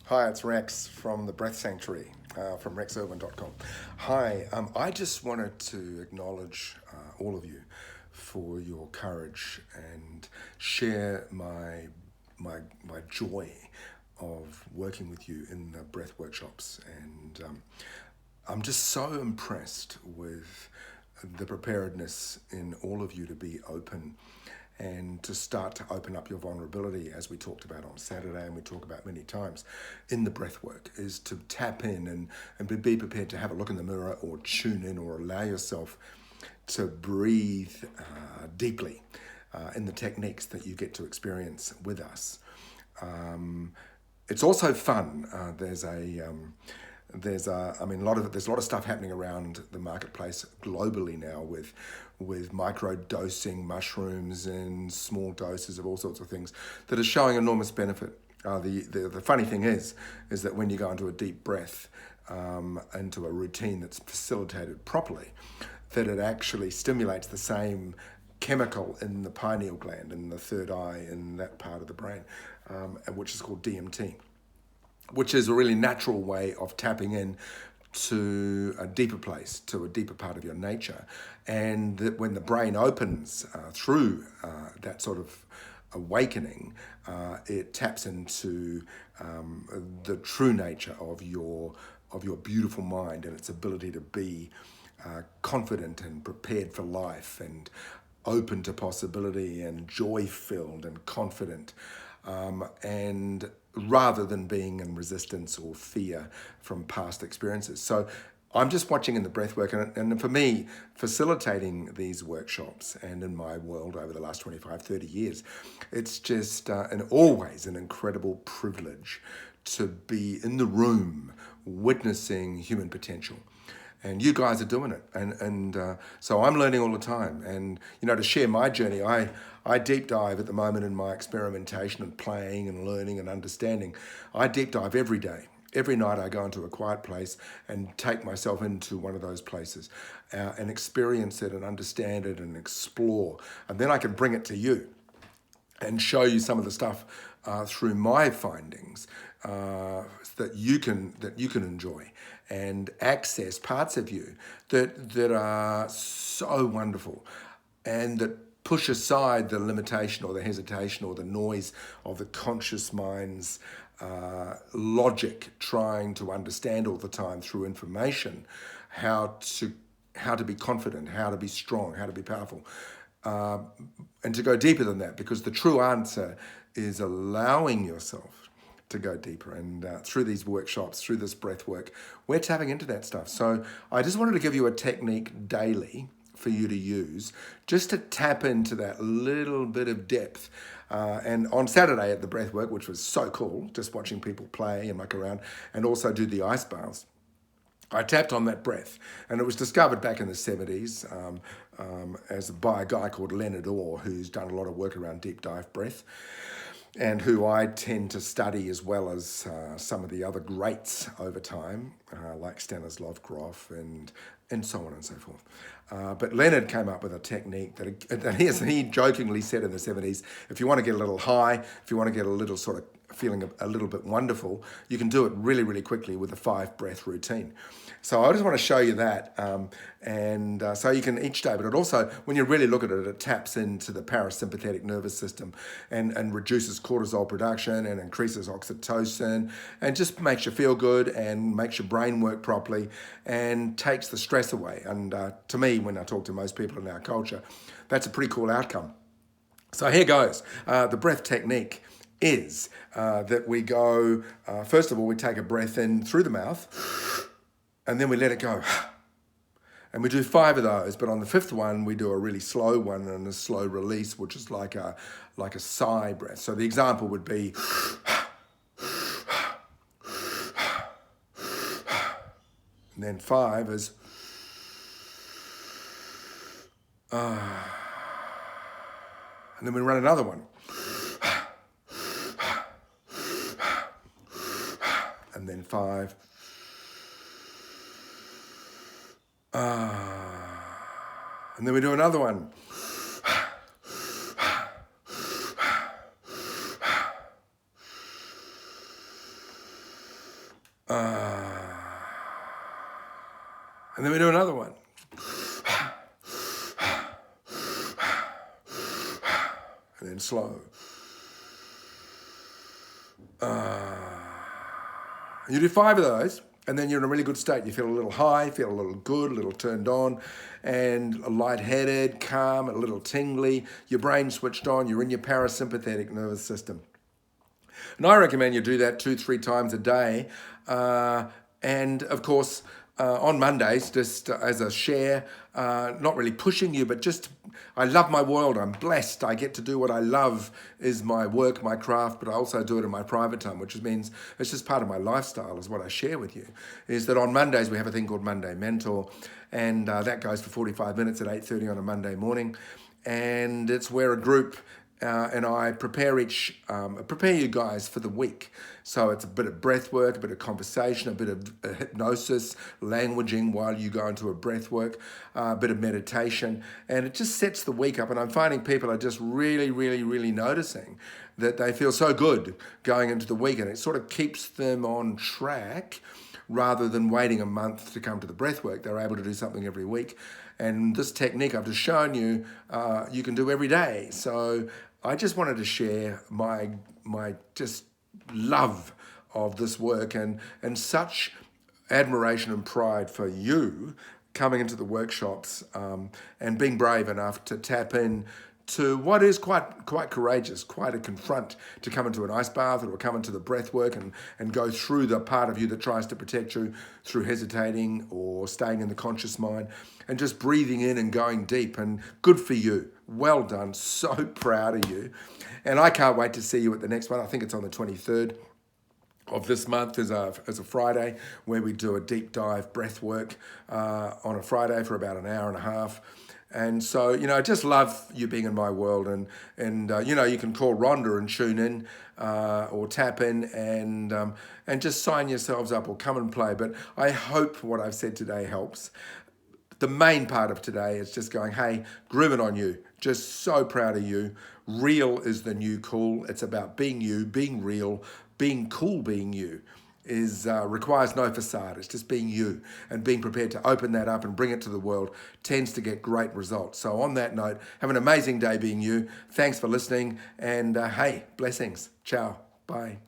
Hi, it's Rex from the Breath Sanctuary, from rexirwin.com. Hi, I just wanted to acknowledge all of you for your courage and share my joy of working with you in the breath workshops. And I'm just so impressed with the preparedness in all of you to be open and to start to open up your vulnerability, as we talked about on Saturday and we talk about many times in the breath work, is to tap in and be prepared to have a look in the mirror or tune in or allow yourself to breathe deeply in the techniques that you get to experience with us. It's also fun. There's a lot of stuff happening around the marketplace globally now with micro dosing mushrooms and small doses of all sorts of things that are showing enormous benefit. The funny thing is that when you go into a deep breath, into a routine that's facilitated properly, that it actually stimulates the same chemical in the pineal gland, in the third eye, in that part of the brain, which is called DMT, which is a really natural way of tapping in to a deeper place, to a deeper part of your nature. And that when the brain opens through that sort of awakening, it taps into the true nature of your beautiful mind and its ability to be confident and prepared for life and open to possibility and joy-filled and confident, and rather than being in resistance or fear from past experiences. So I'm just watching in the breathwork, and for me, facilitating these workshops and in my world over the last 25, 30 years, it's just and always an incredible privilege to be in the room witnessing human potential. And you guys are doing it, and so I'm learning all the time. And to share my journey, I deep dive at the moment in my experimentation and playing and learning and understanding. I deep dive every day. Every night I go into a quiet place and take myself into one of those places and experience it and understand it and explore. And then I can bring it to you and show you some of the stuff through my findings that you can enjoy and access parts of you that are so wonderful and that push aside the limitation or the hesitation or the noise of the conscious mind's logic trying to understand all the time through information how to be confident, how to be strong, how to be powerful, and to go deeper than that, because the true answer is allowing yourself to go deeper. And through these workshops, through this breath work, we're tapping into that stuff. So I just wanted to give you a technique daily for you to use just to tap into that little bit of depth. And on Saturday at the breath work, which was so cool, just watching people play and muck around and also do the ice baths, I tapped on that breath, and it was discovered back in the 70s by a guy called Leonard Orr, who's done a lot of work around deep dive breath, and who I tend to study as well as some of the other greats over time, like Stanislav Grof and so on and so forth. But Leonard came up with a technique that he jokingly said in the 70s, if you want to get a little high, if you want to get a little sort of feeling a little bit wonderful, you can do it really, really quickly with a 5-breath routine. So I just want to show you that, and so you can each day, but it also, when you really look at it, it taps into the parasympathetic nervous system and reduces cortisol production and increases oxytocin and just makes you feel good and makes your brain work properly and takes the stress away. And to me, when I talk to most people in our culture, that's a pretty cool outcome. So here goes. The breath technique is that we go, first of all, we take a breath in through the mouth and then we let it go. And we do 5 of those, but on the 5th one, we do a really slow one and a slow release, which is like a sigh breath. So the example would be, and then 5 is, and then we run another one. And then 5. And then we do another one. And then we do another one. And then slow. You do 5 of those, and then you're in a really good state. You feel a little high, feel a little good, a little turned on, and lightheaded, calm, a little tingly. Your brain switched on. You're in your parasympathetic nervous system. And I recommend you do that 2-3 times a day. And of course, on Mondays, just as a share, not really pushing you, but just, I love my world. I'm blessed. I get to do what I love is my work, my craft, but I also do it in my private time, which means it's just part of my lifestyle is what I share with you, is that on Mondays, we have a thing called Monday Mentor, and that goes for 45 minutes at 8:30 on a Monday morning. And it's where a group and I prepare you guys for the week. So it's a bit of breath work, a bit of conversation, a bit of hypnosis, languaging while you go into a breath work, a bit of meditation, and it just sets the week up. And I'm finding people are just really, really, really noticing that they feel so good going into the week, and it sort of keeps them on track rather than waiting a month to come to the breath work. They're able to do something every week. And this technique I've just shown you, you can do every day. So I just wanted to share my just love of this work and such admiration and pride for you coming into the workshops and being brave enough to tap in to what is quite courageous, quite a confront to come into an ice bath or come into the breath work and go through the part of you that tries to protect you through hesitating or staying in the conscious mind and just breathing in and going deep. And good for you. Well done. So proud of you. And I can't wait to see you at the next one. I think it's on the 23rd of this month as a Friday, where we do a deep dive breath work on a Friday for about an hour and a half. And so, I just love you being in my world. And you can call Rhonda and tune in or tap in and just sign yourselves up or come and play. But I hope what I've said today helps. The main part of today is just going, hey, grooving on you. Just so proud of you. Real is the new cool. It's about being you, being real, being cool being you. Requires no facade. It's just being you, and being prepared to open that up and bring it to the world tends to get great results. So on that note, have an amazing day being you. Thanks for listening, and hey, blessings. Ciao. Bye.